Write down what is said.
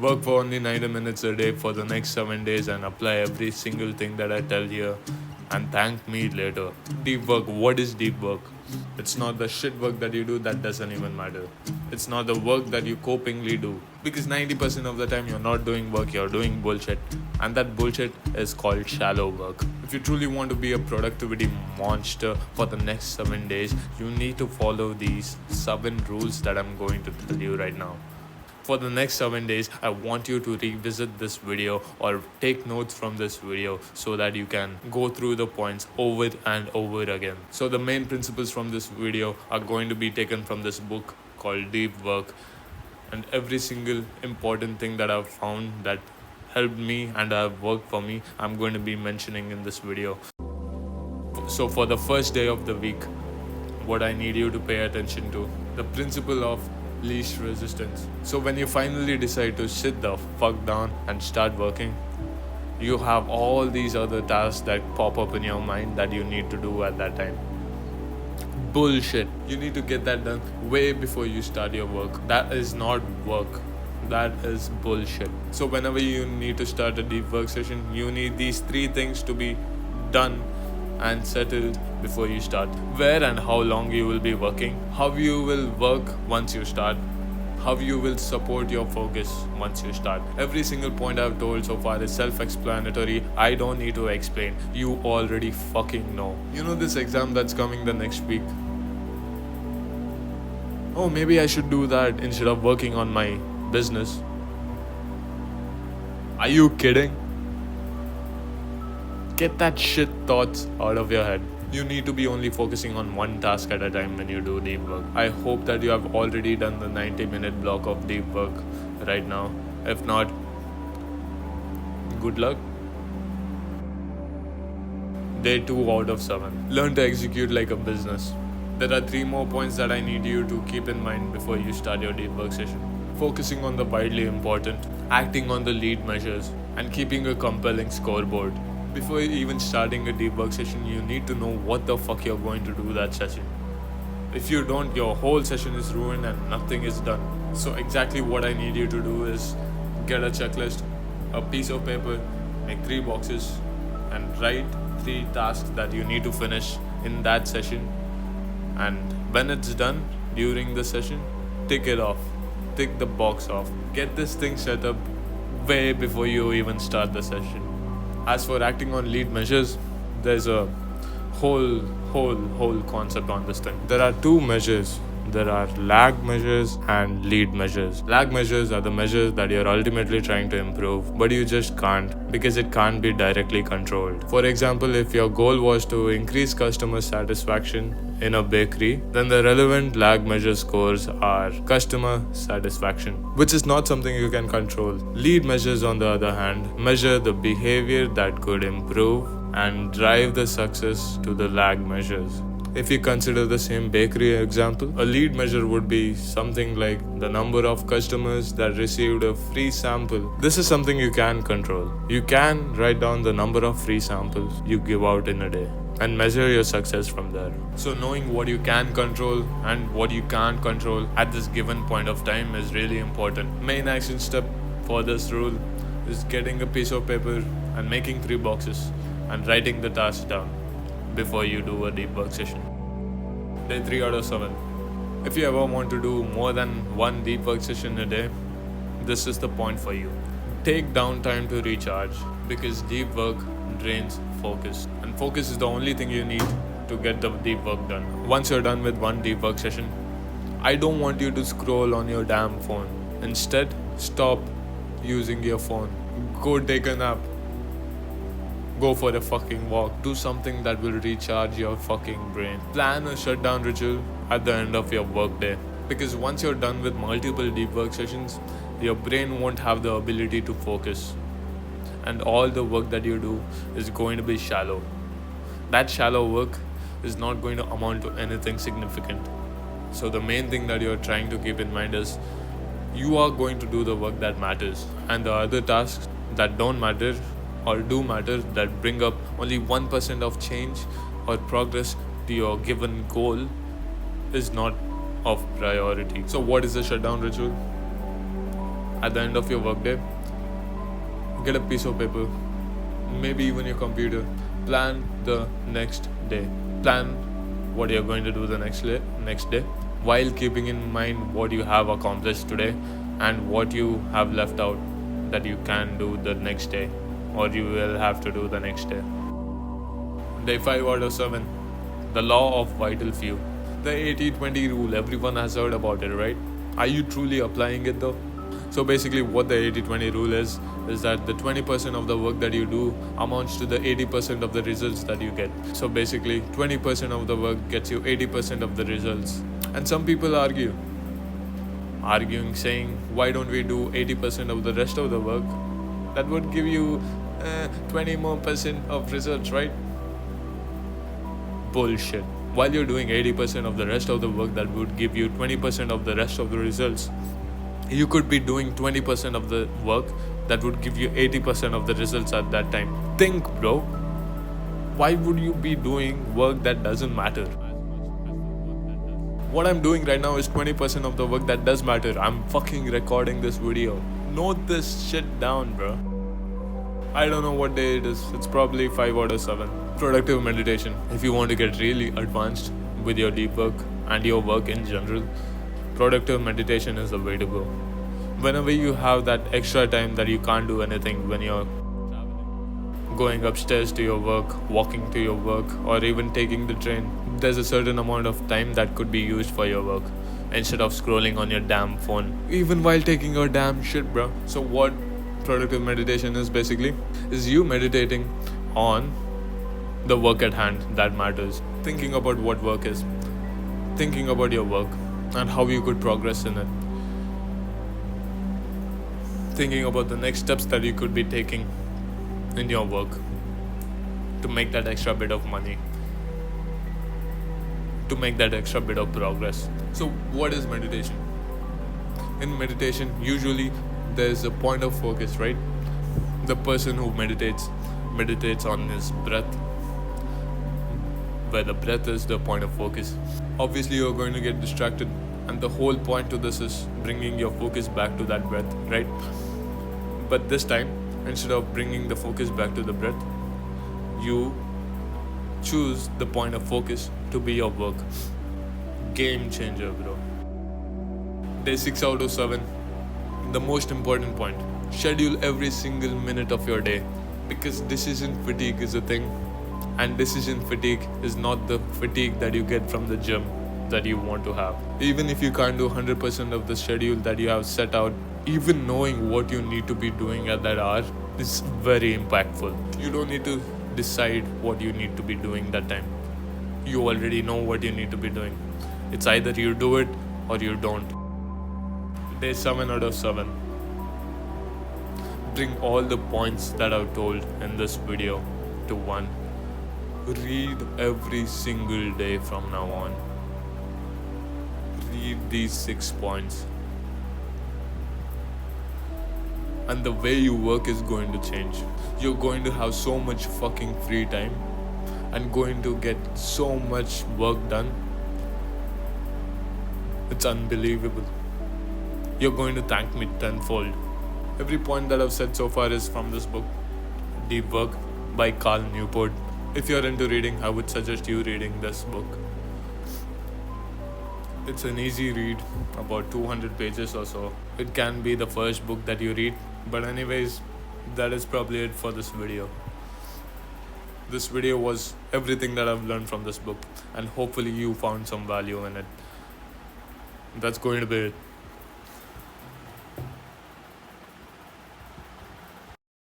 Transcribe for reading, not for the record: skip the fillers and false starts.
Work for only 90 minutes a day for the next 7 days and apply every single thing that I tell you and thank me later. Deep work. What is deep work? It's not the shit work that you do that doesn't even matter. It's not the work that you copingly do. Because 90% of the time you're not doing work, you're doing bullshit. And that bullshit is called shallow work. If you truly want to be a productivity monster for the next 7 days, you need to follow these 7 rules that I'm going to tell you right now. For the next 7 days, I want you to revisit this video or take notes from this video so that you can go through the points over and over again. So the main principles from this video are going to be taken from this book called Deep Work, and every single important thing that I've found that helped me and have worked for me, I'm going to be mentioning in this video. So for the first day of the week, what I need you to pay attention to, the principle of least resistance. So when you finally decide to sit the fuck down and start working, you have all these other tasks that pop up in your mind that you need to do at that time. Bullshit. You need to get that done way before you start your work. That is not work. That is bullshit. So whenever you need to start a deep work session, you need these 3 things to be done and settled before you start. Where and how long you will be working, how you will work once you start, how you will support your focus once you start. Every single point I've told so far is self-explanatory. I don't need to explain. You already fucking know. You know this exam that's coming the next week? Oh, maybe I should do that instead of working on my business. Are you kidding? Get that shit thoughts out of your head. You need to be only focusing on one task at a time when you do deep work. I hope that you have already done the 90-minute block of deep work right now. If not, good luck. Day 2 out of 7. Learn to execute like a business. There are 3 more points that I need you to keep in mind before you start your deep work session. Focusing on the widely important, acting on the lead measures, and keeping a compelling scoreboard. Before even starting a deep work session, you need to know what the fuck you're going to do that session. If you don't, your whole session is ruined and nothing is done. So exactly what I need you to do is get a checklist, a piece of paper, make 3 boxes, and write 3 tasks that you need to finish in that session. And when it's done during the session, tick it off. Tick the box off. Get this thing set up way before you even start the session. As for acting on lead measures, there's a whole concept on this thing. There are 2 measures. There are lag measures and lead measures. Lag measures are the measures that you're ultimately trying to improve, but you just can't because it can't be directly controlled. For example, if your goal was to increase customer satisfaction in a bakery, then the relevant lag measure scores are customer satisfaction, which is not something you can control. Lead measures, on the other hand, measure the behavior that could improve and drive the success to the lag measures. If you consider the same bakery example, a lead measure would be something like the number of customers that received a free sample. This is something you can control. You can write down the number of free samples you give out in a day and measure your success from there. So knowing what you can control and what you can't control at this given point of time is really important. Main action step for this rule is getting a piece of paper and making 3 boxes and writing the tasks down before you do a deep work session. Day 3 out of 7. If you ever want to do more than 1 deep work session a day, this is the point for you. Take downtime to recharge because deep work drains focus, and focus is the only thing you need to get the deep work done. Once you're done with 1 deep work session, I don't want you to scroll on your damn phone. Instead, stop using your phone. Go take a nap. Go for a fucking walk. Do something that will recharge your fucking brain. Plan a shutdown ritual at the end of your workday. Because once you're done with multiple deep work sessions, your brain won't have the ability to focus. And all the work that you do is going to be shallow. That shallow work is not going to amount to anything significant. So the main thing that you're trying to keep in mind is you are going to do the work that matters. And the other tasks that don't matter or do matter, that bring up only 1% of change or progress to your given goal, is not of priority. So what is the shutdown ritual? At the end of your workday, get a piece of paper, maybe even your computer. Plan the next day. Plan what you're going to do the next day, while keeping in mind what you have accomplished today and what you have left out that you can do the next day or you will have to do the next day. Day 5 out of 7. The law of vital few. The 80-20 rule, everyone has heard about it, right? Are you truly applying it though? So basically what the 80-20 rule is that the 20% of the work that you do amounts to the 80% of the results that you get. So basically 20% of the work gets you 80% of the results. And some people arguing saying, why don't we do 80% of the rest of the work? That would give you 20 more percent of results, right? Bullshit. While you're doing 80% of the rest of the work that would give you 20% of the rest of the results, you could be doing 20% of the work that would give you 80% of the results at that time. Think, bro. Why would you be doing work that doesn't matter? What I'm doing right now is 20% of the work that does matter. I'm fucking recording this video. Note this shit down, bro. I don't know what day it is. It's probably 5 out of 7. Productive meditation. If you want to get really advanced with your deep work and your work in general, productive meditation is the way to go. Whenever you have that extra time that you can't do anything, when you're going upstairs to your work, walking to your work, or even taking the train, there's a certain amount of time that could be used for your work instead of scrolling on your damn phone, even while taking your damn shit, bro. So what productive meditation is basically is you meditating on the work at hand that matters, thinking about what work is, thinking about your work and how you could progress in it, thinking about the next steps that you could be taking in your work to make that extra bit of money, to make that extra bit of progress. So what is meditation? In meditation, usually there's a point of focus, right? The person who meditates on his breath, where the breath is the point of focus. Obviously you're going to get distracted, and the whole point to this is bringing your focus back to that breath, right? But this time, instead of bringing the focus back to the breath, you choose the point of focus to be your work. Game changer, bro. Day 6 out of 7. The most important point. Schedule every single minute of your day, because decision fatigue is a thing, and decision fatigue is not the fatigue that you get from the gym that you want to have. Even if you can't do 100% of the schedule that you have set out, even knowing what you need to be doing at that hour is very impactful. You don't need to decide what you need to be doing that time. You already know what you need to be doing. It's either you do it or you don't. Day 7 out of 7. Bring all the points that I've told in this video to one. Read every single day from now on. Read these 6 points. And the way you work is going to change. You're going to have so much fucking free time and going to get so much work done. It's unbelievable. You're going to thank me tenfold. Every point that I've said so far is from this book, Deep Work by Cal Newport. If you're into reading, I would suggest you reading this book. It's an easy read, about 200 pages or so. It can be the first book that you read, but anyways, that is probably it for this video. This video was everything that I've learned from this book, and hopefully you found some value in it. That's going to be it.